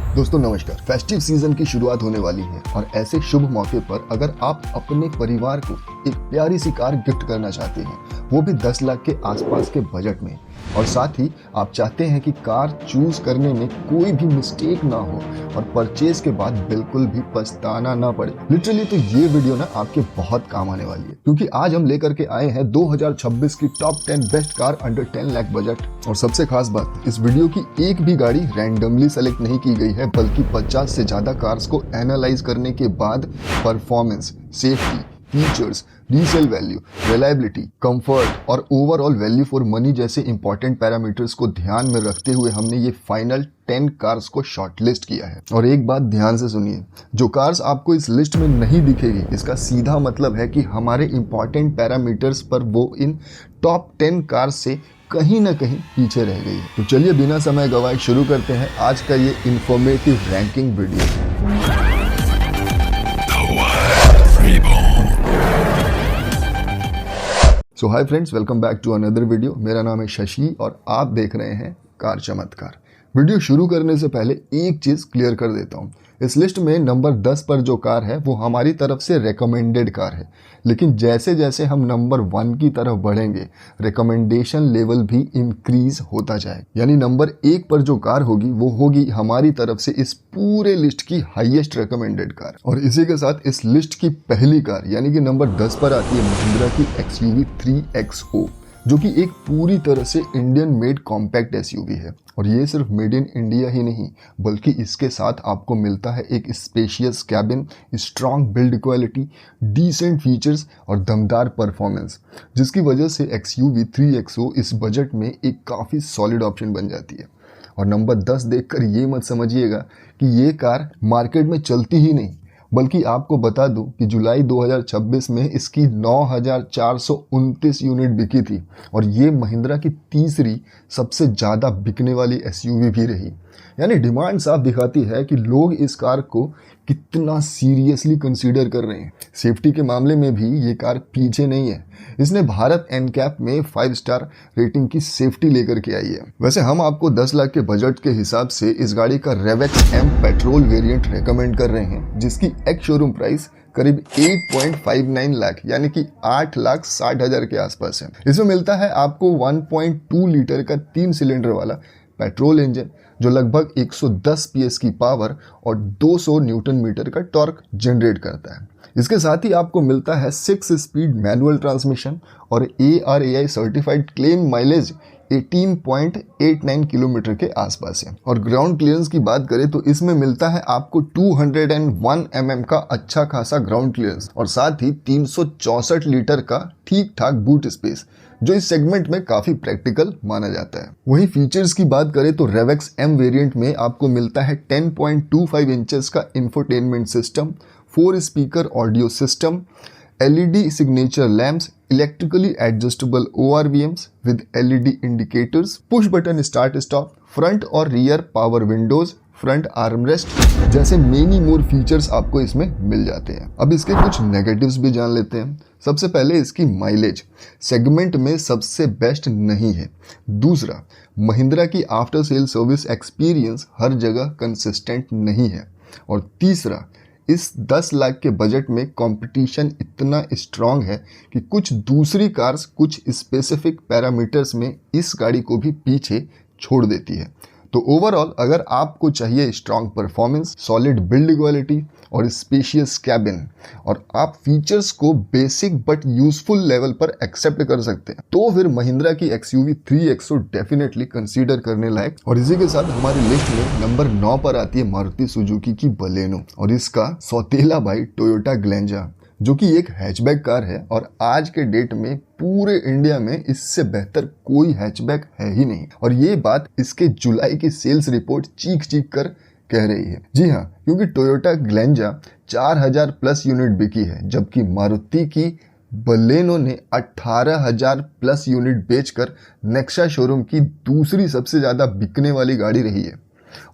दोस्तों नमस्कार। Festive season की शुरुआत होने वाली है और ऐसे शुभ मौके पर अगर आप अपने परिवार को एक प्यारी सी कार गिफ्ट करना चाहते हैं, वो भी 10 लाख के आसपास के बजट में, और साथ ही आप चाहते हैं कि कार चूज करने में कोई भी मिस्टेक ना हो और परचेज के बाद बिल्कुल भी पछताना ना पड़े, लिटरली तो ये वीडियो ना आपके बहुत काम आने वाली है, क्योंकि आज हम लेकर के आए हैं 2026 की top 10 best car under 10 lakh budget. और सबसे खास बात, इस वीडियो की एक भी गाड़ी रैंडमली सेलेक्ट नहीं की गई है, बल्कि 50 से ज्यादा कार्स को एनालाइज करने के बाद performance, safety, features, resale value, reliability, comfort और ओवरऑल वैल्यू फॉर मनी जैसे इंपॉर्टेंट पैरामीटर्स को ध्यान में रखते हुए हमने ये फाइनल 10 कार्स को शॉर्टलिस्ट किया है। और एक बात ध्यान से सुनिए, जो कार्स आपको इस लिस्ट में नहीं दिखेगी, इसका सीधा मतलब है कि हमारे इंपॉर्टेंट पैरामीटर्स पर वो इन टॉप 10 कार्स से कहीं ना कहीं पीछे रह गई है। तो चलिए बिना समय गवाए शुरू करते हैं आज का ये informative ranking video. So hi friends, welcome back to another video. मेरा नाम है शशि और आप देख रहे हैं कार चमत्कार। वीडियो शुरू करने से पहले एक चीज़ क्लियर कर देता हूँ, इस लिस्ट में नंबर 10 पर जो कार है वो हमारी तरफ से रेकमेंडेड कार है, लेकिन जैसे जैसे हम नंबर 1 की तरफ बढ़ेंगे रिकमेंडेशन लेवल भी इंक्रीज होता जाए। यानी नंबर 1 पर जो कार होगी वो होगी हमारी तरफ से इस पूरे लिस्ट की हाईएस्ट रिकमेंडेड कार। और इसी के साथ इस लिस्ट की पहली कार यानी कि नंबर 10 पर आती है महिंद्रा की XUV 3XO, जो कि एक पूरी तरह से इंडियन मेड कॉम्पैक्ट SUV है। और ये सिर्फ मेड इन इंडिया ही नहीं, बल्कि इसके साथ आपको मिलता है एक spacious cabin, strong build quality, decent features और दमदार परफॉर्मेंस, जिसकी वजह से XUV 3XO इस बजट में एक काफ़ी सॉलिड ऑप्शन बन जाती है। और नंबर 10 देखकर ये मत समझिएगा कि ये कार मार्केट में चलती ही नहीं, बल्कि आपको बता दूं कि जुलाई 2026 में इसकी 9,429 यूनिट बिकी थी और ये महिंद्रा की तीसरी सबसे ज़्यादा बिकने वाली SUV भी रही। यानी डिमांड साफ दिखाती है कि लोग इस कार को कितना सीरियसली कंसीडर कर रहे हैं। सेफ्टी के मामले में भी ये कार पीछे नहीं है, इसने भारत एनकैप में 5 स्टार रेटिंग की सेफ्टी लेकर के आई है। वैसे हम आपको 10 लाख के बजट के हिसाब से इस गाड़ी का रेवेक्स M पेट्रोल वेरिएंट रेकमेंड कर रहे हैं, जिसकी एक्स शोरूम प्राइस करीब 8.59 लाख यानी कि 8,60,000 के आसपास है। इसमें मिलता है आपको 1.2 लीटर का 3 सिलेंडर वाला पेट्रोल इंजन, जो लगभग 110 PS की पावर और 200 न्यूटन मीटर का टॉर्क जनरेट करता है। इसके साथ ही आपको मिलता है 6 स्पीड मैनुअल ट्रांसमिशन और ARAI certified claim mileage 18.89 kilometre के आसपास है। और ग्राउंड क्लियरेंस की बात करें तो इसमें मिलता है आपको 201 mm का अच्छा खासा ग्राउंड क्लियरेंस और साथ ही 364 लीटर का ठीक ठाक बूट स्पेस, जो इस सेगमेंट में काफी प्रैक्टिकल माना जाता है। वहीं फीचर्स की बात करें तो रेवेक्स M वेरिएंट में आपको मिलता है 10.25 इंचेस का infotainment system, 4 speaker audio system, LED signature lamps, electrically adjustable ORVMs with LED indicators, push button start stop, front और rear power windows, front armrest जैसे मेनी मोर फीचर्स आपको इसमें मिल जाते हैं। अब इसके कुछ नेगेटिव्स भी जान लेते हैं। सबसे पहले इसकी माइलेज सेगमेंट में सबसे बेस्ट नहीं है। दूसरा, महिंद्रा की आफ्टर सेल सर्विस एक्सपीरियंस हर जगह कंसिस्टेंट नहीं है। और तीसरा, इस 10 लाख के बजट में कंपटीशन इतना स्ट्रांग है कि कुछ दूसरी कार्स कुछ स्पेसिफिक पैरामीटर्स में इस गाड़ी को भी पीछे छोड़ देती है। तो ओवरऑल अगर आपको चाहिए strong performance, solid build quality और स्पेशियस कैबिन, और आप फीचर्स को बेसिक बट यूजफुल लेवल पर एक्सेप्ट कर सकते हैं, तो फिर महिंद्रा की XUV 3XO डेफिनेटली कंसीडर करने लायक। और इसी के साथ हमारी लिस्ट में नंबर 9 पर आती है मारुति सुजुकी की बलेनो और इसका सौतेला भाई टोयोटा ग्लेंजा, जो कि एक हैचबैक कार है। और आज के डेट में पूरे इंडिया में इससे बेहतर कोई हैचबैक है ही नहीं। और ये बात इसके जुलाई की सेल्स रिपोर्ट चीख चीख कर कह रही है। जी हाँ, क्योंकि टोयोटा ग्लेंजा 4,000 प्लस यूनिट बिकी है, जबकि मारुति की बलेनो ने 18,000 प्लस यूनिट बेचकर नेक्सा शोरूम की दूसरी सबसे ज्यादा बिकने वाली गाड़ी रही है।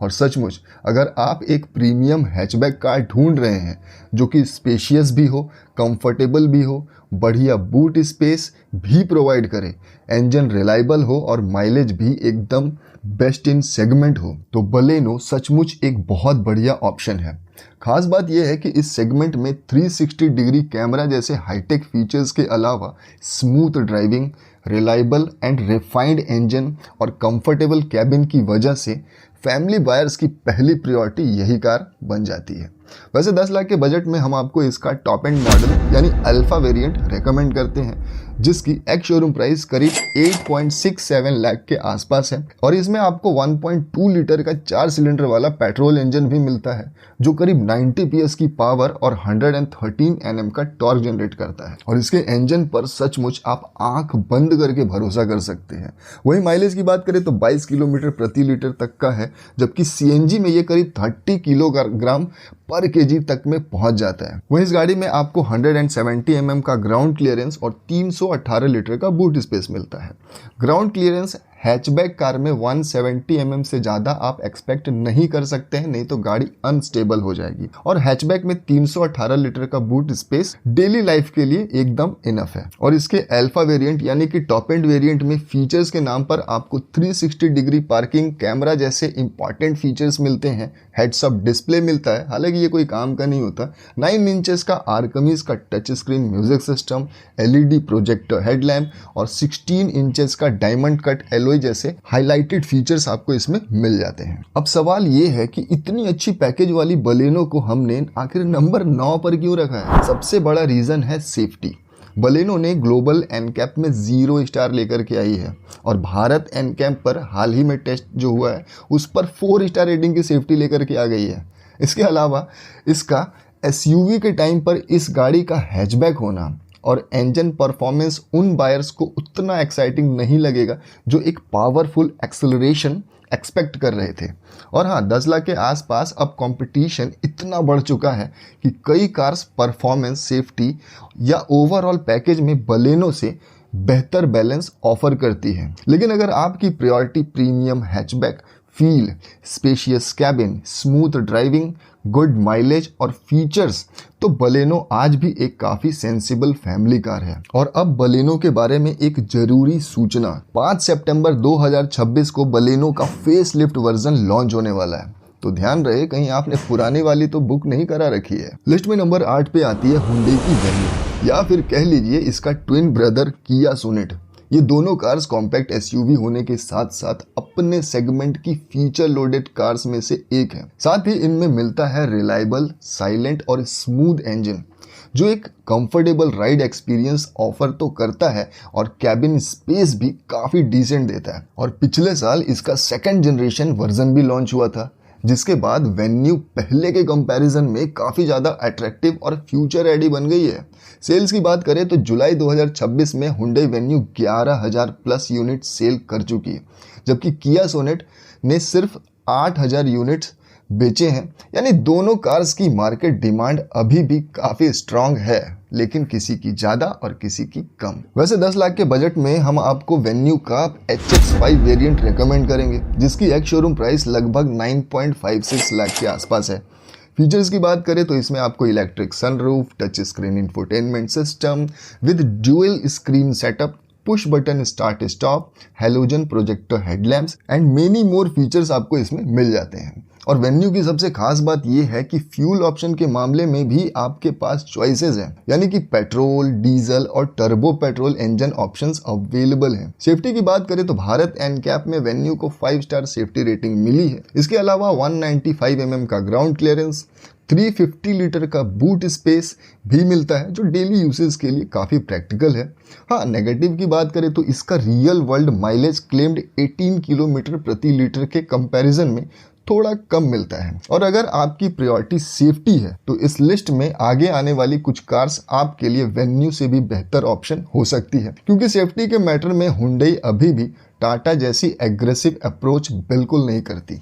और सचमुच अगर आप एक प्रीमियम हैचबैक कार ढूंढ रहे हैं जो कि स्पेशियस भी हो, कंफर्टेबल भी हो, बढ़िया बूट स्पेस भी प्रोवाइड करे, इंजन रिलायबल हो और माइलेज भी एकदम बेस्ट इन सेगमेंट हो, तो बलेनो सचमुच एक बहुत बढ़िया ऑप्शन है। खास बात यह है कि इस सेगमेंट में 360 डिग्री कैमरा जैसे हाईटेक फीचर्स के अलावा smooth driving, reliable and refined engine और कंफर्टेबल कैबिन की वजह से फैमिली बायर्स की पहली प्रायोरिटी यही कार बन जाती है। वैसे 10 लाख के बजट में हम आपको इसका टॉप एंड मॉडल यानी अल्फा वेरिएंट रेकमेंड करते हैं, जिसकी एक्स शोरूम प्राइस करीब 8.67 लाख के आसपास है और इसमें आपको 1.2 लीटर का 4 सिलेंडर वाला पेट्रोल इंजन भी मिलता है जो करीब 90 PS की पावर और 113 Nm का टॉर्क जनरेट करता है और इसके इंजन पर सचमुच आप आंख बंद करके भरोसा कर सकते हैं। वही माइलेज की बात करें तो 22 किलोमीटर प्रति लीटर तक का है, जबकि CNG में ये करीब 30 किलोग्राम पर केजी तक में पहुंच जाता है। वहीं इस गाड़ी में आपको 170 mm का ग्राउंड क्लियरेंस और 318 लीटर का बूट स्पेस मिलता है। ग्राउंड क्लियरेंस हैचबैक कार में 170 mm से ज़्यादा आप एक्सपेक्ट नहीं कर सकते हैं, नहीं तो गाड़ी अनस्टेबल हो जाएगी। और हैचबैक में 318 लीटर का बूट स्पेस डेली लाइफ के लिए एकदम इनफ है। और इसके अल्फा वेरिएंट यानी कि टॉप एंड वेरिएंट में फीचर्स के नाम पर आपको 360 डिग्री पार्किंग कैमरा जैसे इंपॉर्टेंट फीचर्स मिलते हैं। हेड्स अप डिस्प्ले मिलता है, हालांकि ये कोई काम का नहीं होता। 9 इंचेस का आर्कमिस का touch screen music system, LED projector headlamp और 16 इंचेस का डायमंड कट एलॉय जैसे हाइलाइटेड फीचर्स आपको इसमें मिल जाते हैं। अब सवाल ये है कि इतनी अच्छी पैकेज वाली बलेनो को हमने आखिर नंबर 9 पर क्यों रखा है। सबसे बड़ा रीजन है सेफ्टी। बलेनो ने ग्लोबल एनकैप में 0 स्टार लेकर के आई है और भारत एनकैप पर हाल ही में टेस्ट जो हुआ है उस पर 4 स्टार रेटिंग की सेफ्टी लेकर के आ गई है। इसके अलावा इसका SUV के टाइम पर इस गाड़ी का हैचबैक होना और इंजन परफॉर्मेंस उन बायर्स को उतना एक्साइटिंग नहीं लगेगा जो एक पावरफुल एक्सेलरेशन एक्सपेक्ट कर रहे थे। और हाँ, 10 लाख के आसपास अब कंपटीशन इतना बढ़ चुका है कि कई कार्स परफॉर्मेंस, सेफ्टी या ओवरऑल पैकेज में बलेनो से बेहतर बैलेंस ऑफर करती है। लेकिन अगर आपकी priority premium hatchback, feel, spacious cabin, smooth driving, good mileage और फीचर्स, तो बलेनो आज भी एक काफी सेंसिबल फैमिली कार है। और अब बलेनो के बारे में एक जरूरी सूचना, 5 सितंबर 2026 को बलेनो का फेस लिफ्ट वर्जन लॉन्च होने वाला है, तो ध्यान रहे कहीं आपने पुरानी वाली तो बुक नहीं करा रखी है। लिस्ट में नंबर 8 पे आती है हुंडई की वेन्यू, या फिर कह लीजिए इसका ट्विन ब्रदर किया सोनेट। ये दोनों कार्स कॉम्पैक्ट SUV होने के साथ साथ अपने सेगमेंट की फीचर लोडेड कार्स में से एक है। साथ ही इनमें मिलता है रिलायबल, साइलेंट और स्मूथ इंजन जो एक कंफर्टेबल राइड एक्सपीरियंस ऑफर तो करता है और कैबिन स्पेस भी काफ़ी डिसेंट देता है। और पिछले साल इसका 2nd जनरेशन वर्जन भी लॉन्च हुआ था, जिसके बाद वेन्यू पहले के कंपैरिजन में काफ़ी ज़्यादा अट्रैक्टिव और फ्यूचर रेडी बन गई है। सेल्स की बात करें तो जुलाई 2026 में Hyundai Venue 11,000 plus unit sale कर चुकी है, जबकि किया सोनेट ने सिर्फ 8,000 यूनिट्स बेचे हैं। यानी दोनों कार्स की मार्केट डिमांड अभी भी काफ़ी स्ट्रांग है, लेकिन किसी की ज़्यादा और किसी की कम। वैसे 10 लाख के बजट में हम आपको वेन्यू का HX5 वेरिएंट रेकमेंड करेंगे, जिसकी एक्स शोरूम प्राइस लगभग 9.56 लाख के आसपास है। फीचर्स की बात करें तो इसमें आपको electric sunroof, touch screen infotainment system with dual screen setup, push button start stop, halogen projector headlamps and many more features आपको इसमें मिल जाते हैं। और वेन्यू की सबसे खास बात यह है कि फ्यूल ऑप्शन के मामले में भी आपके पास चॉइसेस हैं, यानी कि पेट्रोल, डीजल और turbo petrol engine options available हैं। सेफ्टी की बात करें तो भारत एनकैप में वेन्यू को 5 स्टार सेफ्टी रेटिंग मिली है। इसके अलावा 195 mm का ग्राउंड क्लियरेंस, 350 लीटर का बूट स्पेस भी मिलता है जो डेली यूसेज के लिए काफ़ी प्रैक्टिकल है। हाँ, नेगेटिव की बात करें तो इसका real world mileage claimed 18 kilometre प्रति लीटर के कंपैरिजन में थोड़ा कम मिलता है। और अगर आपकी प्रायोरिटी सेफ्टी है तो इस लिस्ट में आगे आने वाली कुछ कार्स आपके लिए वेन्यू से भी बेहतर ऑप्शन हो सकती है, क्योंकि सेफ्टी के मैटर में हुंडई अभी भी टाटा जैसी एग्रेसिव अप्रोच बिल्कुल नहीं करती।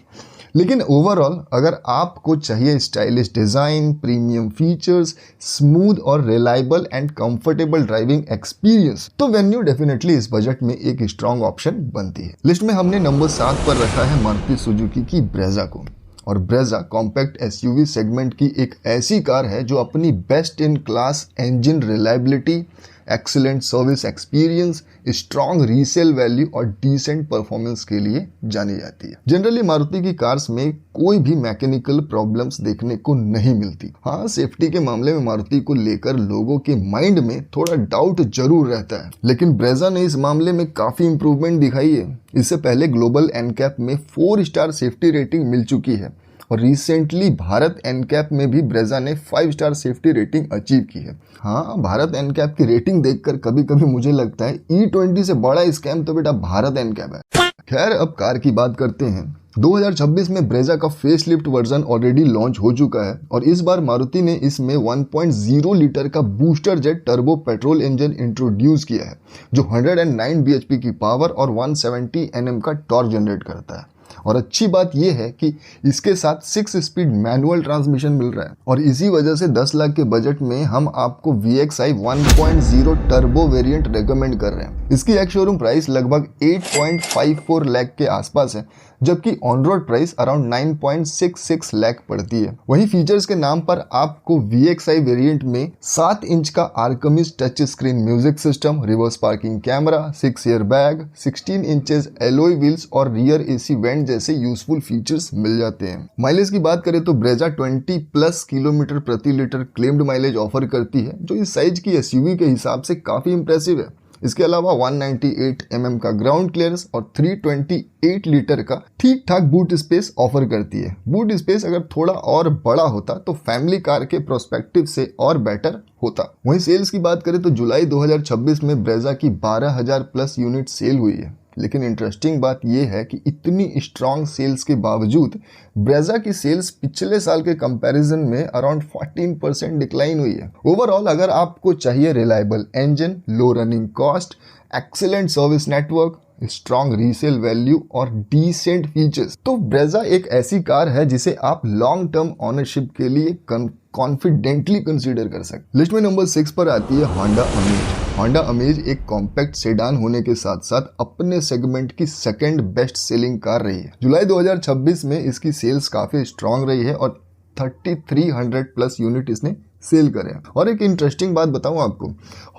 लेकिन ओवरऑल अगर आपको चाहिए stylish design, premium features, smooth और reliable and comfortable driving experience, तो वेन्यू डेफिनेटली इस बजट में एक स्ट्रॉन्ग ऑप्शन बनती है। लिस्ट में हमने नंबर 7 पर रखा है मारुति सुजुकी की ब्रेजा को। और ब्रेजा कॉम्पैक्ट एसयूवी सेगमेंट की एक ऐसी कार है जो अपनी best in class engine reliability, excellent service experience, strong resale value और डिसेंट परफॉर्मेंस के लिए जानी जाती है। जनरली मारुति की कार्स में कोई भी मैकेनिकल प्रॉब्लम्स देखने को नहीं मिलती। हाँ, सेफ्टी के मामले में मारुति को लेकर लोगों के माइंड में थोड़ा डाउट जरूर रहता है, लेकिन ब्रेजा ने इस मामले में काफी इंप्रूवमेंट दिखाई है। इससे पहले ग्लोबल एनकैप में 4 स्टार सेफ्टी रेटिंग मिल चुकी है और रिसेंटली भारत एनकैप में भी ब्रेजा ने 5 स्टार सेफ्टी रेटिंग अचीव की है। हाँ, भारत एनकैप की रेटिंग देखकर कभी कभी मुझे लगता है E20 से बड़ा स्कैम तो बेटा भारत एनकैप है। खैर, अब कार की बात करते हैं। 2026 में ब्रेजा का फेसलिफ्ट वर्जन ऑलरेडी लॉन्च हो चुका है और इस बार मारुति ने इसमें 1.0 लीटर का booster jet turbo petrol engine introduce किया है जो 109 bhp की पावर और 170 Nm का टॉर्क जनरेट करता है। और अच्छी बात यह है कि इसके साथ 6 स्पीड मैनुअल ट्रांसमिशन मिल रहा है और इसी वजह से 10 लाख के बजट में हम आपको VXI 1.0 टर्बो वेरिएंट रेकमेंड कर रहे हैं। इसकी एक शोरूम प्राइस लगभग 8.54 लाख के आसपास है, जबकि on road price around 9.66 lakh पड़ती है। वहीं फीचर्स के नाम पर आपको VXI वेरिएंट में 7 इंच का Arkamys touch screen music system, reverse parking camera, 6 air bag, 16 inches alloy wheels और रियर AC वेंट जैसे यूजफुल फीचर्स मिल जाते हैं। माइलेज की बात करें तो ब्रेजा 20+ किलोमीटर प्रति लीटर क्लेम्ड माइलेज ऑफर करती है, जो इस साइज की एसयूवी के हिसाब से काफी इंप्रेसिव है। इसके अलावा 198 mm का ग्राउंड क्लियरेंस और 328 लीटर का ठीक ठाक बूट स्पेस ऑफर करती है। बूट स्पेस अगर थोड़ा और बड़ा होता तो फैमिली कार के प्रोस्पेक्टिव से और बेटर होता। वहीं सेल्स की बात करें तो जुलाई 2026 में ब्रेजा की 12,000+ यूनिट सेल हुई है। लेकिन इंटरेस्टिंग बात यह है कि इतनी स्ट्रॉन्ग सेल्स के बावजूद ब्रेजा की सेल्स पिछले साल के कंपैरिजन में अराउंड 14% डिक्लाइन हुई है। ओवरऑल अगर आपको चाहिए reliable engine, low running cost, excellent service network, strong resale value और डिसेंट फीचर्स, तो ब्रेजा एक ऐसी कार है जिसे आप लॉन्ग टर्म ऑनरशिप के लिए कॉन्फिडेंटली कंसीडर कर सकते। लिस्ट में नंबर 6 पर आती है होंडा अमेज। होंडा अमेज एक कॉम्पैक्ट सेडान होने के साथ साथ अपने सेगमेंट की सेकंड बेस्ट सेलिंग कार रही है। जुलाई 2026 में इसकी सेल्स काफी स्ट्रॉन्ग रही है और 3300+ यूनिट इसने सेल करे। और एक इंटरेस्टिंग बात बताऊं आपको,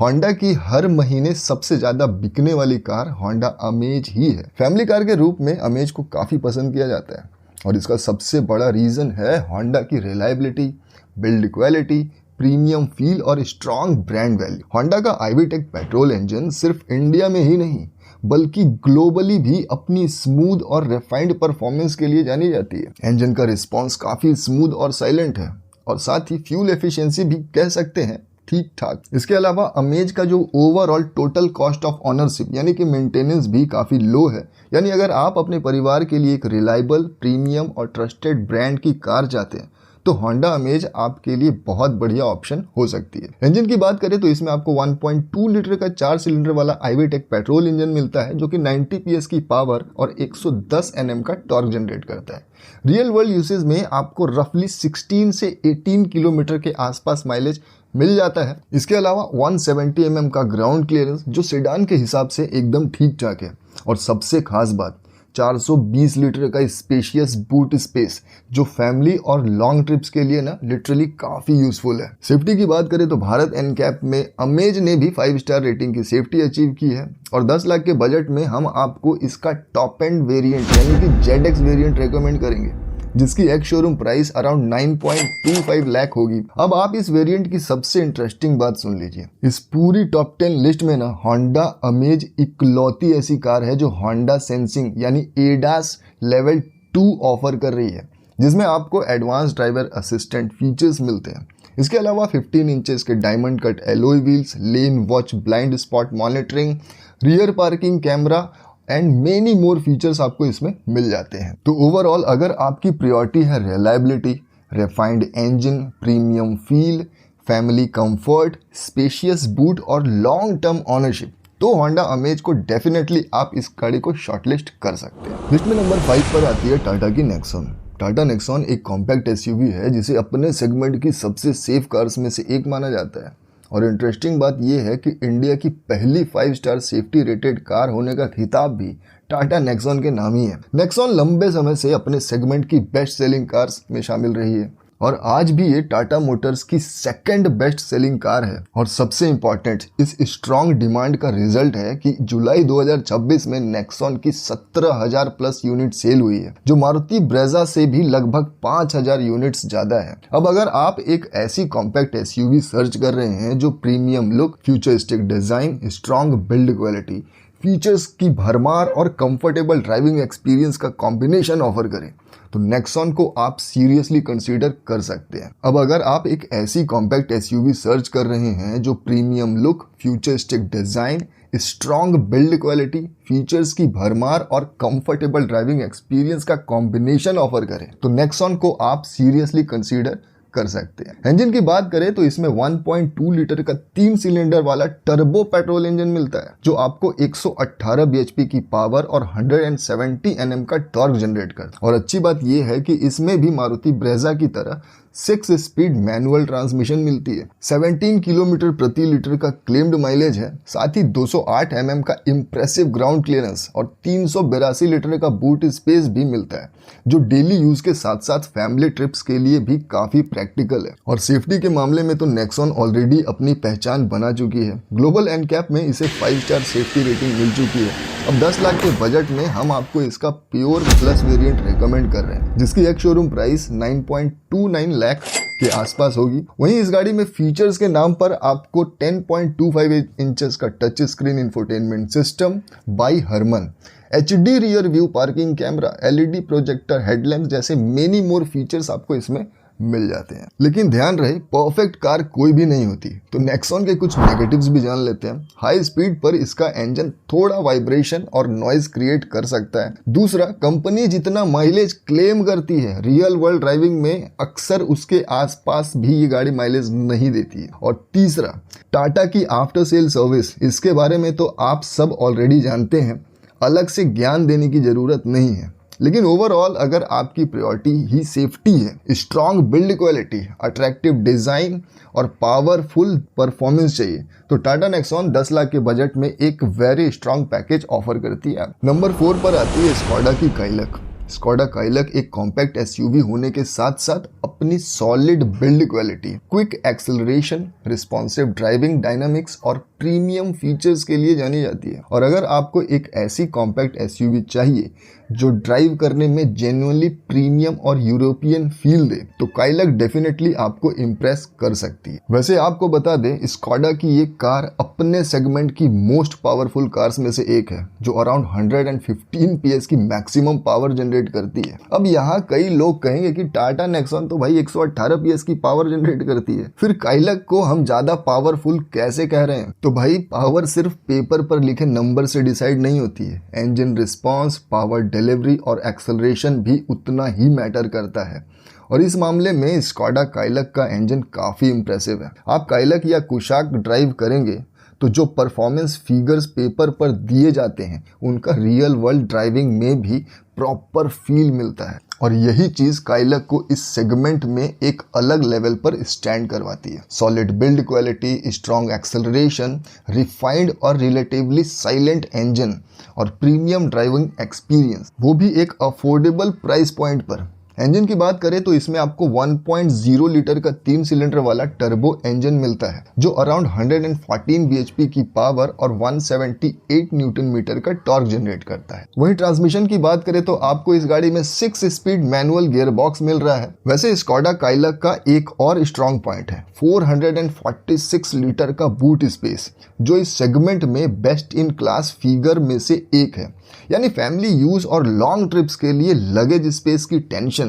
होंडा की हर महीने सबसे ज्यादा बिकने वाली कार होंडा अमेज ही है। फैमिली कार के रूप में अमेज को काफी पसंद किया जाता है और इसका सबसे बड़ा रीजन है होंडा की reliability, build quality, premium feel और स्ट्रॉन्ग ब्रांड वैल्यू। होंडा का आईवीटेक पेट्रोल इंजन सिर्फ इंडिया में ही नहीं बल्कि ग्लोबली भी अपनी स्मूथ और रिफाइंड परफॉर्मेंस के लिए जानी जाती है। इंजन का रिस्पॉन्स काफी स्मूथ और साइलेंट है और साथ ही फ्यूल एफिशिएंसी भी कह सकते हैं ठीक ठाक। इसके अलावा अमेज का जो overall total cost of ownership यानी कि मेंटेनेंस भी काफी लो है। यानी अगर आप अपने परिवार के लिए एक रिलायबल, प्रीमियम और ट्रस्टेड ब्रांड की कार चाहते हैं तो होंडा अमेज आपके लिए बहुत बढ़िया ऑप्शन हो सकती है। इंजन की बात करें तो इसमें आपको 1.2 लीटर का 4 सिलेंडर वाला आईवीटेक पेट्रोल इंजन मिलता है जो कि 90 PS की पावर और 110 Nm का टॉर्क जनरेट करता है। रियल वर्ल्ड यूसेज में आपको रफली 16 से 18 किलोमीटर के आसपास माइलेज मिल जाता है। इसके अलावा 170 mm का ग्राउंड क्लियरेंस जो सेडान के हिसाब से एकदम ठीक ठाक है और सबसे खास बात 420 लीटर का स्पेशियस बूट स्पेस जो फैमिली और लॉन्ग ट्रिप्स के लिए ना लिटरली काफी यूजफुल है। सेफ्टी की बात करें तो भारत एनकैप में अमेज ने भी 5 स्टार रेटिंग की सेफ्टी अचीव की है और 10 लाख के बजट में हम आपको इसका टॉप एंड वेरिएंट यानी कि ZX वेरिएंट रेकमेंड करेंगे जिसकी एक शोरूम प्राइस अराउंड 9.25 लाख होगी। अब आप इस वेरिएंट की सबसे इंटरेस्टिंग बात सुन लीजिए। इस पूरी टॉप 10 लिस्ट में ना होंडा अमेज इकलौती ऐसी कार है जो होंडा सेंसिंग यानी ADAS लेवल 2 ऑफर कर रही है जिसमें आपको एडवांस ड्राइवर असिस्टेंट फीचर्स मिलते हैं। इसके अलावा 15 इंचेस के diamond cut alloy wheels, lane watch, blind spot monitoring, rear parking camera and many more features आपको इसमें मिल जाते हैं। तो ओवरऑल अगर आपकी प्रायोरिटी है reliability, refined engine, premium feel, family comfort, spacious boot और लॉन्ग टर्म ऑनरशिप तो होंडा अमेज को डेफिनेटली आप इस गाड़ी को शॉर्टलिस्ट कर सकते हैं। लिस्ट में नंबर 5 पर आती है टाटा की नेक्सॉन। टाटा नेक्सॉन एक कॉम्पैक्ट एसयूवी है जिसे अपने सेगमेंट की सबसे सेफ कार्स में से एक माना जाता है। और इंटरेस्टिंग बात यह है कि इंडिया की पहली 5 स्टार सेफ्टी रेटेड कार होने का खिताब भी टाटा नेक्सॉन के नाम ही है। नेक्सॉन लंबे समय से अपने सेगमेंट की बेस्ट सेलिंग कार्स में शामिल रही है और आज भी ये टाटा मोटर्स की सेकंड बेस्ट सेलिंग कार है। और सबसे इंपॉर्टेंट इस स्ट्रॉन्ग डिमांड का रिजल्ट है कि जुलाई 2026 में नेक्सॉन की 17,000 प्लस यूनिट सेल हुई है, जो मारुति ब्रेजा से भी लगभग 5,000 यूनिट्स ज्यादा है। अब अगर आप एक ऐसी कॉम्पैक्ट एसयूवी सर्च कर रहे हैं जो premium look, futuristic design, strong build quality, features की भरमार और कंफर्टेबल ड्राइविंग एक्सपीरियंस का कॉम्बिनेशन ऑफर करें, तो नेक्सॉन को आप सीरियसली कंसीडर कर सकते हैं। अब अगर आप एक ऐसी कॉम्पैक्ट एसयूवी सर्च कर रहे हैं जो premium look, futuristic design, strong build quality, features की भरमार और कंफर्टेबल ड्राइविंग एक्सपीरियंस का कॉम्बिनेशन ऑफर करें, तो नेक्सॉन को आप सीरियसली कंसीडर कर सकते हैं। इंजन की बात करें तो इसमें 1.2 लीटर का 3 सिलेंडर वाला टर्बो पेट्रोल इंजन मिलता है, जो आपको 118 bhp की पावर और 170 Nm का टॉर्क जनरेट करता है। और अच्छी बात यह है कि इसमें भी मारुति ब्रेजा की तरह 6 स्पीड मैनुअल ट्रांसमिशन मिलती है। 17 किलोमीटर प्रति लीटर का क्लेम्ड माइलेज है, साथ ही 208 mm का इम्प्रेसिव ग्राउंड क्लियरेंस और 382 लीटर का बूट स्पेस भी मिलता है, जो डेली यूज के साथ साथ फैमिली ट्रिप्स के लिए भी काफी प्रैक्टिकल है। और सेफ्टी के मामले में तो नेक्सॉन ऑलरेडी अपनी पहचान बना चुकी है। ग्लोबल एनकैप में इसे 5 स्टार सेफ्टी रेटिंग मिल चुकी है। अब 10 लाख के बजट में हम आपको इसका प्योर प्लस वेरिएंट रेकमेंड कर रहे हैं, जिसकी एक शोरूम प्राइस 9.29 लाख के आसपास होगी। वहीं इस गाड़ी में फीचर्स के नाम पर आपको 10.25 इंचेस का touch screen infotainment system by Harman, HD rear view parking camera, LED projector, headlamp जैसे मेनी मोर फीचर्स आपको इसमें मिल जाते हैं। लेकिन ध्यान रहे, परफेक्ट कार कोई भी नहीं होती, तो नेक्सॉन के कुछ नेगेटिव्स भी जान लेते हैं। हाई स्पीड पर इसका इंजन थोड़ा वाइब्रेशन और नॉइज क्रिएट कर सकता है। दूसरा, कंपनी जितना माइलेज क्लेम करती है, रियल वर्ल्ड ड्राइविंग में अक्सर उसके आसपास भी ये गाड़ी माइलेज नहीं देती है। और तीसरा, टाटा की आफ्टर सेल सर्विस, इसके बारे में तो आप सब ऑलरेडी जानते हैं, अलग से ज्ञान देने की जरूरत नहीं है। लेकिन ओवरऑल अगर आपकी प्रायोरिटी ही सेफ्टी है, strong build quality, attractive design और पावरफुल परफॉर्मेंस चाहिए, तो टाटा नेक्सॉन 10 लाख के बजट में एक वेरी स्ट्रॉन्ग पैकेज ऑफर करती है। नंबर 4 पर आती है स्कोडा की काइलक। स्कोडा काइलक एक कॉम्पैक्ट एसयूवी होने के साथ साथ अपनी solid build quality, quick acceleration, responsive driving dynamics और प्रीमियम फीचर्स के लिए जानी जाती है। और अगर आपको एक ऐसी कॉम्पैक्ट एसयूवी चाहिए जो ड्राइव करने में जेन्युइनली प्रीमियम और यूरोपियन फील दे, तो काइलक डेफिनेटली आपको इम्प्रेस कर सकती है। वैसे आपको बता दें, स्कोडा की ये कार अपने सेगमेंट की मोस्ट पावरफुल कार्स में से एक है, जो अराउंड 115 PS की मैक्सिमम पावर जनरेट करती है। अब यहाँ कई लोग कहेंगे कि टाटा नेक्सॉन तो भाई 118 PS की पावर जनरेट करती है, फिर काइलक को हम ज्यादा पावरफुल कैसे कह रहे हैं? तो भाई, पावर सिर्फ पेपर पर लिखे नंबर से डिसाइड नहीं होती है। इंजन रिस्पॉन्स, पावर डिलीवरी और एक्सेलरेशन भी उतना ही मैटर करता है। और इस मामले में स्कोडा काइलक का इंजन काफी इंप्रेसिव है। आप काइलक या कुशाक ड्राइव करेंगे तो जो परफॉर्मेंस फिगर्स पेपर पर दिए जाते हैं, उनका रियल वर्ल्ड ड्राइविंग में भी प्रॉपर फील मिलता है। और यही चीज काइलक को इस सेगमेंट में एक अलग लेवल पर स्टैंड करवाती है। Solid build quality, strong acceleration, refined और रिलेटिवली साइलेंट इंजन और प्रीमियम ड्राइविंग एक्सपीरियंस, वो भी एक अफोर्डेबल प्राइस पॉइंट पर। इंजन की बात करें तो इसमें आपको 1.0 लीटर का 3 सिलेंडर वाला टर्बो इंजन मिलता है, जो अराउंड 114 bhp की पावर और 178 न्यूटन मीटर का टॉर्क जनरेट करता है। वहीं ट्रांसमिशन की बात करें तो आपको इस गाड़ी में 6 स्पीड मैनुअल गियर बॉक्स मिल रहा है। वैसे स्कोडा काइलक का एक और स्ट्रॉन्ग पॉइंट है 446 लीटर का बूट स्पेस, जो इस सेगमेंट में बेस्ट इन क्लास फिगर में से एक है। यानी फैमिली यूज और लॉन्ग ट्रिप्स के लिए लगेज स्पेस की टेंशन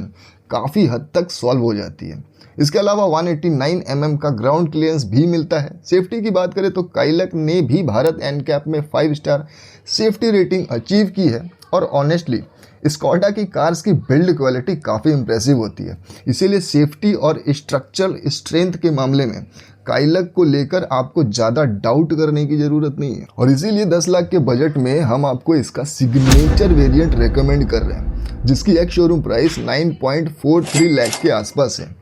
काफी हद तक सॉल्व हो जाती है। इसके अलावा 189 mm का ग्राउंड क्लियरेंस भी मिलता है। सेफ्टी की बात करें तो काइलक ने भी भारत एनकैप में 5 स्टार सेफ्टी रेटिंग अचीव की है और ऑनेस्टली स्कोडा की कार्स की बिल्ड क्वालिटी काफ़ी इंप्रेसिव होती है, इसीलिए सेफ्टी और स्ट्रक्चरल स्ट्रेंथ के मामले में काइलक को लेकर आपको ज़्यादा डाउट करने की ज़रूरत नहीं है। और इसीलिए 10 लाख के बजट में हम आपको इसका सिग्नेचर वेरिएंट रेकमेंड कर रहे हैं, जिसकी एक शोरूम प्राइस 9.43 लाख के आसपास है।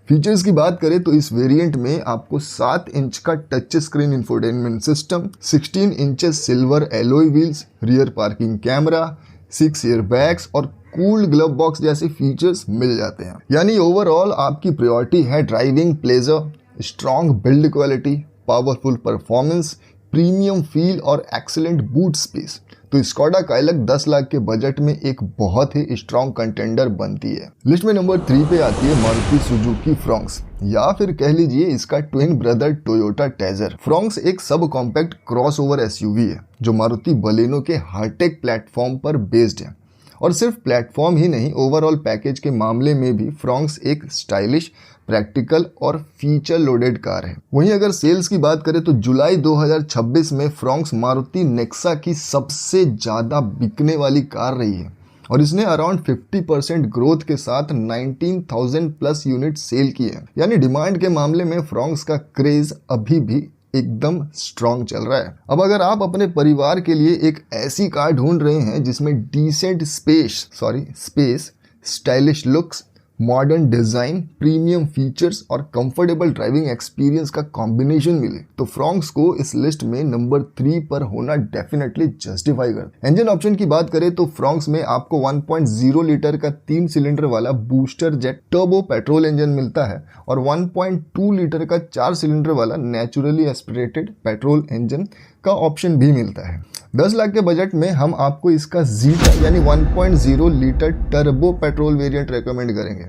फीचर्स की बात करें तो इस वेरिएंट में आपको 7 इंच का touch screen infotainment system, 16 inches silver alloy wheels, rear parking camera, 6 air bags और कूल्ड ग्लव बॉक्स जैसे फीचर्स मिल जाते हैं। यानी ओवरऑल आपकी प्रायोरिटी है driving pleasure, strong build quality, powerful performance, premium feel और एक्सीलेंट बूट स्पेस, तो स्कोडा काइलक 10 लाख के बजट में एक बहुत ही स्ट्रॉन्ग कंटेंडर बनती है। लिस्ट में नंबर 3 पे आती है मारुति सुजुकी फ्रॉन्क्स, या फिर कह लीजिए इसका twin brother Toyota taser. Fronx एक सब कॉम्पैक्ट क्रॉसओवर एसयूवी है जो मारुति बलेनो के हार्टेक प्लेटफॉर्म पर बेस्ड है। और सिर्फ प्लेटफॉर्म ही नहीं, ओवरऑल पैकेज के मामले में भी फ्रॉन्क्स एक स्टाइलिश, प्रैक्टिकल और फीचर लोडेड कार है। वहीं अगर सेल्स की बात करें तो जुलाई 2026 में फ्रॉन्क्स मारुति नेक्सा की सबसे ज़्यादा बिकने वाली कार रही है और इसने अराउंड 50% ग्रोथ के साथ 19,000 प्लस यूनिट सेल किए हैं। यानी डिमांड के मामले में फ्रॉन्क्स का क्रेज अभी भी एकदम स्ट्रॉन्ग चल रहा है। अब अगर आप अपने परिवार के लिए एक ऐसी कार ढूंढ रहे हैं जिसमें decent space, stylish looks, modern design, premium features और कंफर्टेबल ड्राइविंग एक्सपीरियंस का कॉम्बिनेशन मिले, तो फ्रॉन्क्स को इस लिस्ट में नंबर 3 पर होना डेफिनेटली जस्टिफाई करता है। इंजन ऑप्शन की बात करें तो फ्रॉन्क्स में आपको 1.0 लीटर का 3 सिलेंडर वाला booster jet turbo petrol engine मिलता है और 1.2 लीटर का 4 सिलेंडर वाला नेचुरली एस्पिरेटेड पेट्रोल इंजन का ऑप्शन भी मिलता है। 10 लाख के बजट में हम आपको इसका जीटा यानी 1.0 litre turbo petrol variant recommend करेंगे।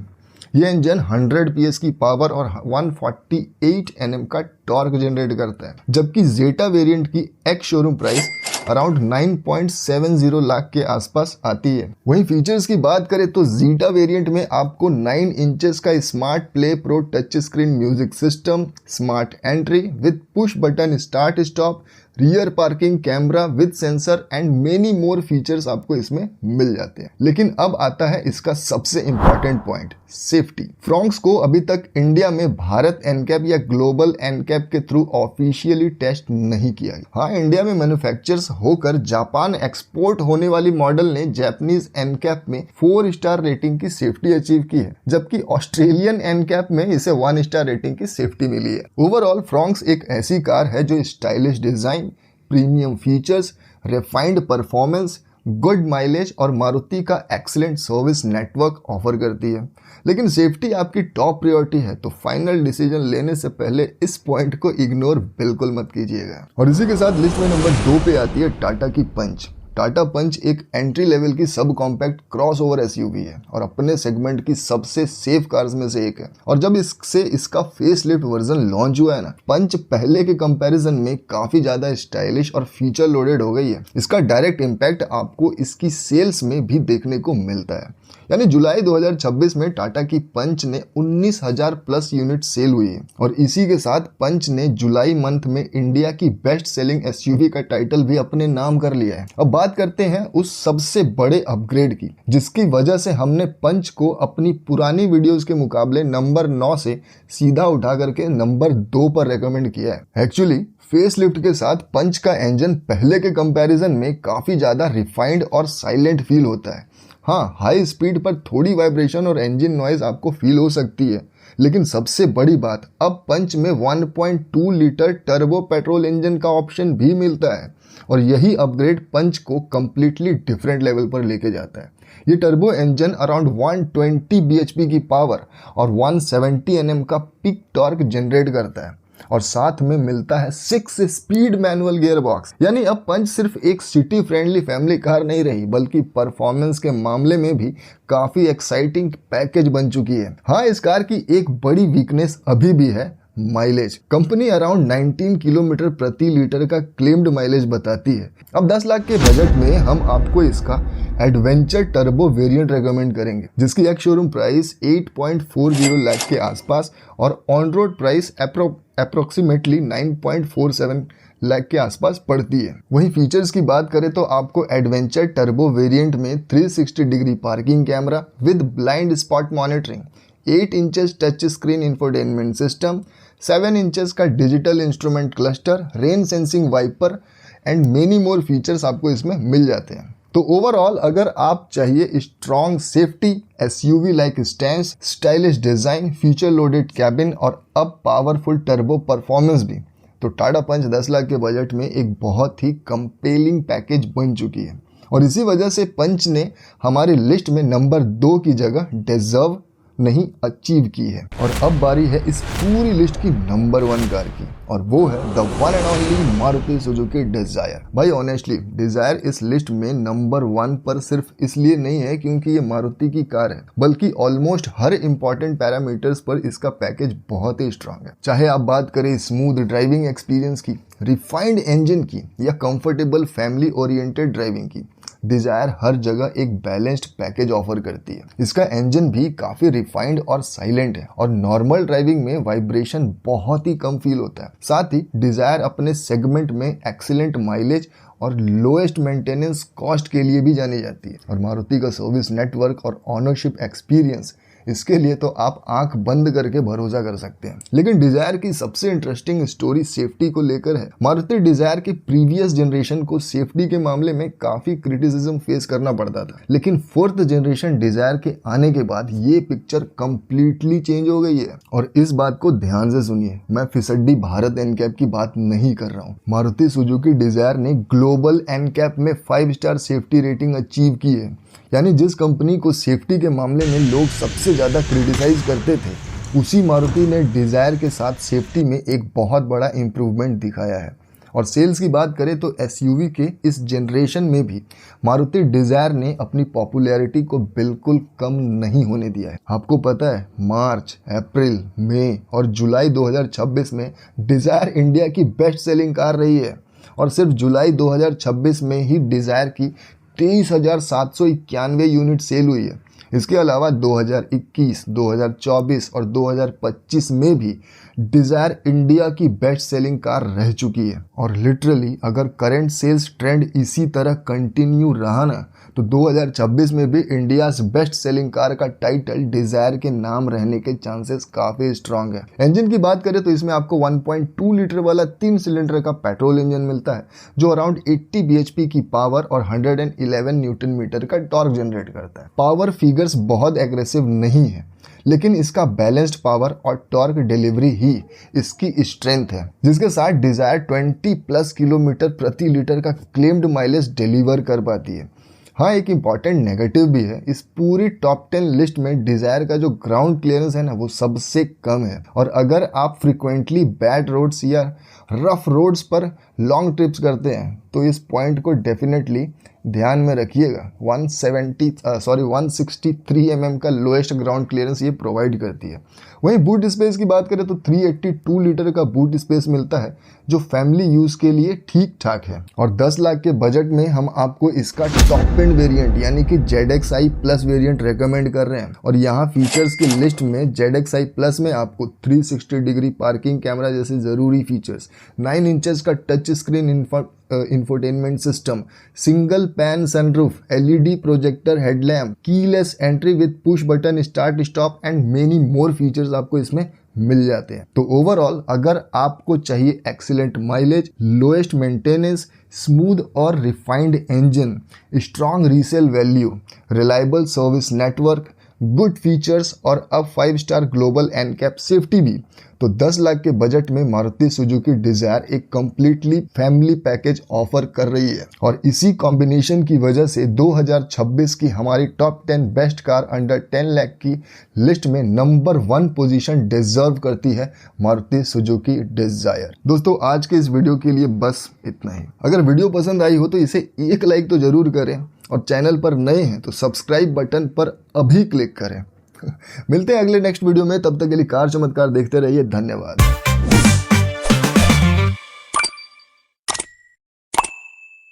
ये इंजन 100 पीएस की पावर और 148 एनएम का टॉर्क जनरेट करता है, जबकि जेटा वेरिएंट की ex showroom price around 9.70 lakh के आसपास आती है। वहीं फीचर्स की बात करें तो जीटा वेरिएंट में आपको 9 इंचेस का smart play pro touch screen music system, smart entry with push button start stop, rear parking camera with sensor and many more features आपको इसमें मिल जाते हैं। लेकिन अब आता है इसका सबसे इंपॉर्टेंट पॉइंट, सेफ्टी। फ्रॉन्क्स को अभी तक इंडिया में भारत एनकैप या ग्लोबल एनकैप के थ्रू ऑफिशियली टेस्ट नहीं किया गया। हाँ, इंडिया में मैन्युफैक्चर्स होकर जापान एक्सपोर्ट होने वाली मॉडल ने जापानीज एनकैप में 4 स्टार रेटिंग की सेफ्टी अचीव की है, जबकि ऑस्ट्रेलियन एनकैप में इसे 1 स्टार रेटिंग की सेफ्टी मिली है। ओवरऑल फ्रॉन्क्स एक ऐसी कार है जो stylish design, premium features, refined performance, good mileage और मारुति का एक्सीलेंट सर्विस नेटवर्क ऑफर करती है। लेकिन सेफ्टी आपकी टॉप प्रायोरिटी है तो फाइनल डिसीजन लेने से पहले इस पॉइंट को इग्नोर बिल्कुल मत कीजिएगा। और इसी के साथ लिस्ट में नंबर 2 पे आती है टाटा की पंच। टाटा पंच एक एंट्री लेवल की सब कॉम्पैक्ट क्रॉसओवर एसयूवी है और अपने सेगमेंट की सबसे सेफ कार्स में से एक है। और जब इसका फेसलिफ्ट वर्जन लॉन्च हुआ है ना, पंच पहले के कंपैरिजन में काफी ज्यादा स्टाइलिश और फीचर लोडेड हो गई है। इसका डायरेक्ट इम्पैक्ट आपको इसकी सेल्स में भी देखने को मिलता है। यानी जुलाई 2026 में टाटा की पंच ने 19,000 प्लस यूनिट सेल हुई है और इसी के साथ पंच ने जुलाई मंथ में इंडिया की बेस्ट सेलिंग एसयूवी का टाइटल भी अपने नाम कर लिया है। अब बात करते हैं उस सबसे बड़े अपग्रेड की, जिसकी वजह से हमने पंच को अपनी पुरानी वीडियोस के मुकाबले नंबर 9 से सीधा उठा करके नंबर 2 पर रेकमेंड किया है। एक्चुअली फेसलिफ्ट के साथ पंच का इंजन पहले के कंपैरिजन में काफी ज्यादा रिफाइंड और साइलेंट फील होता है। हाँ, हाई स्पीड पर थोड़ी वाइब्रेशन और इंजन नॉइज आपको फील हो सकती है, लेकिन सबसे बड़ी बात, अब पंच में 1.2 लीटर टर्बो पेट्रोल इंजन का ऑप्शन भी मिलता है और यही अपग्रेड पंच को कम्प्लीटली डिफरेंट लेवल पर लेके जाता है। ये टर्बो इंजन अराउंड 120 bhp की पावर और 170 Nm का पीक टॉर्क जनरेट करता है और साथ में मिलता है 6 स्पीड मैनुअल गियर बॉक्स। यानी अब पंच सिर्फ एक सिटी फ्रेंडली फैमिली कार नहीं रही, बल्कि परफॉर्मेंस के मामले में भी काफी एक्साइटिंग पैकेज बन चुकी है। हाँ, इस कार की एक बड़ी वीकनेस अभी भी है माइलेज। कंपनी अराउंड 19 किलोमीटर प्रति लीटर का क्लेम्ड माइलेज बताती है। अब 10 लाख के बजट में हम आपको इसका एडवेंचर टर्बो वेरिएंट रेकमेंड करेंगे, जिसकी एक शोरूम प्राइस 8.40 लाख के आसपास और on road price approximately 9.47 lakh के आसपास पड़ती है। वहीं फीचर्स की बात करें तो आपको एडवेंचर टर्बो वेरिएंट में 360 degree parking camera with blind spot monitoring, 8 inches touch screen infotainment system, 7 inches का digital instrument cluster, rain sensing wiper and many more features आपको इसमें मिल जाते हैं। तो ओवरऑल अगर आप चाहिए strong safety, SUV like stance, stylish design, feature loaded cabin और अब पावरफुल टर्बो परफॉर्मेंस भी, तो टाटा पंच 10 लाख के बजट में एक बहुत ही कंपेलिंग पैकेज बन चुकी है। और इसी वजह से पंच ने हमारी लिस्ट में नंबर 2 की जगह डिजर्व नहीं अचीव की है। और अब बारी है इस पूरी लिस्ट की नंबर 1 कार की, और वो है the one and only Maruti Suzuki Dzire. भाई ऑनेस्टली डिजायर इस लिस्ट में नंबर 1 पर सिर्फ इसलिए नहीं है क्योंकि ये मारुति की कार है, बल्कि ऑलमोस्ट हर इंपॉर्टेंट पैरामीटर्स पर इसका पैकेज बहुत ही स्ट्रांग है। चाहे आप बात करें स्मूथ ड्राइविंग एक्सपीरियंस की, रिफाइंड इंजन की या कंफर्टेबल फैमिली ओरिएंटेड ड्राइविंग की, डिजायर हर जगह एक बैलेंस्ड पैकेज ऑफर करती है। इसका इंजन भी काफी रिफाइंड और साइलेंट है और नॉर्मल ड्राइविंग में वाइब्रेशन बहुत ही कम फील होता है। साथ ही डिजायर अपने सेगमेंट में एक्सीलेंट माइलेज और लोएस्ट मेंटेनेंस कॉस्ट के लिए भी जानी जाती है। और मारुति का सर्विस नेटवर्क और ऑनरशिप एक्सपीरियंस, इसके लिए तो आप आंख बंद करके भरोसा कर सकते हैं। लेकिन डिजायर की सबसे इंटरेस्टिंग स्टोरी सेफ्टी को लेकर है। मारुति डिजायर के प्रीवियस जनरेशन को सेफ्टी के मामले में काफी क्रिटिसिज्म फेस करना पड़ता था, लेकिन 4th जनरेशन डिजायर के आने के बाद ये पिक्चर कंप्लीटली चेंज हो गई है। और इस बात को ध्यान से सुनिए, मैं फिसड्डी भारत एनकैप की बात नहीं कर रहा हूँ। मारुति सुजुकी डिजायर ने ग्लोबल एनकैप में 5 स्टार सेफ्टी रेटिंग अचीव की है। यानी जिस कंपनी को सेफ्टी के मामले में लोग सबसे ज़्यादा क्रिटिसाइज करते थे, उसी मारुति ने डिज़ायर के साथ सेफ्टी में एक बहुत बड़ा इम्प्रूवमेंट दिखाया है। और सेल्स की बात करें तो एसयूवी के इस जनरेशन में भी मारुति डिज़ायर ने अपनी पॉपुलैरिटी को बिल्कुल कम नहीं होने दिया है। आपको पता है मार्च, अप्रैल, मई और जुलाई 2026 में डिज़ायर इंडिया की बेस्ट सेलिंग कार रही है। और सिर्फ जुलाई 2026 में ही डिज़ायर की 23,791 यूनिट सेल हुई है। इसके अलावा 2021, 2024 और 2025 में भी डिज़ायर इंडिया की बेस्ट सेलिंग कार रह चुकी है। और लिटरली अगर करंट सेल्स ट्रेंड इसी तरह कंटिन्यू रहा ना, तो 2026 में भी इंडियाज बेस्ट सेलिंग कार का टाइटल डिज़ायर के नाम रहने के चांसेस काफ़ी स्ट्रांग है। इंजन की बात करें तो इसमें आपको 1.2 लीटर वाला 3 सिलेंडर का पेट्रोल इंजन मिलता है, जो अराउंड 80 bhp की पावर और 111 न्यूटन मीटर का टॉर्क जनरेट करता है। पावर फिगर्स बहुत एग्रेसिव नहीं है, लेकिन इसका बैलेंस्ड पावर और टॉर्क डिलीवरी ही इसकी स्ट्रेंथ है, जिसके साथ डिज़ायर 20+ किलोमीटर प्रति लीटर का क्लेम्ड माइलेज डिलीवर कर पाती है। हाँ, एक इम्पॉर्टेंट नेगेटिव भी है, इस पूरी टॉप 10 लिस्ट में डिज़ायर का जो ग्राउंड क्लियरेंस है ना, वो सबसे कम है। और अगर आप फ्रिक्वेंटली बैड रोड्स या रफ रोड्स पर लॉन्ग ट्रिप्स करते हैं तो इस पॉइंट को डेफिनेटली ध्यान में रखिएगा। 163 mm का लोएस्ट ग्राउंड क्लियरेंस ये प्रोवाइड करती है। वहीं बूट स्पेस की बात करें तो 382 लीटर का बूट स्पेस मिलता है, जो फैमिली यूज़ के लिए ठीक ठाक है। और 10 लाख के बजट में हम आपको इसका टॉप एंड वेरिएंट यानी कि ZXi प्लस वेरिएंट रेकमेंड कर रहे हैं। और यहाँ फीचर्स की लिस्ट में ZXi प्लस में आपको 360 डिग्री पार्किंग कैमरा जैसे ज़रूरी फीचर्स, 9 इंचेस का touch screen infotainment system, single pan sunroof, LED projector headlamp, keyless entry with push button start stop and many more features आपको इसमें मिल जाते हैं। तो ओवरऑल अगर आपको चाहिए excellent mileage, lowest maintenance, smooth और refined engine, strong resale value, reliable service network, good features और अब 5 स्टार ग्लोबल एनकैप सेफ्टी भी, तो 10 लाख के बजट में मारुति सुजुकी डिज़ायर एक कंप्लीटली फैमिली पैकेज ऑफर कर रही है। और इसी कॉम्बिनेशन की वजह से 2026 की हमारी top 10 best car under 10 lakh की लिस्ट में नंबर 1 पोजीशन डिजर्व करती है मारुति सुजुकी डिज़ायर। दोस्तों आज के इस वीडियो के लिए बस इतना ही। अगर वीडियो पसंद आई हो तो इसे एक लाइक तो जरूर करें, और चैनल पर नए हैं तो सब्सक्राइब बटन पर अभी क्लिक करें। मिलते हैं अगले नेक्स्ट वीडियो में, तब तक के लिए कार चमत्कार देखते रहिए। धन्यवाद।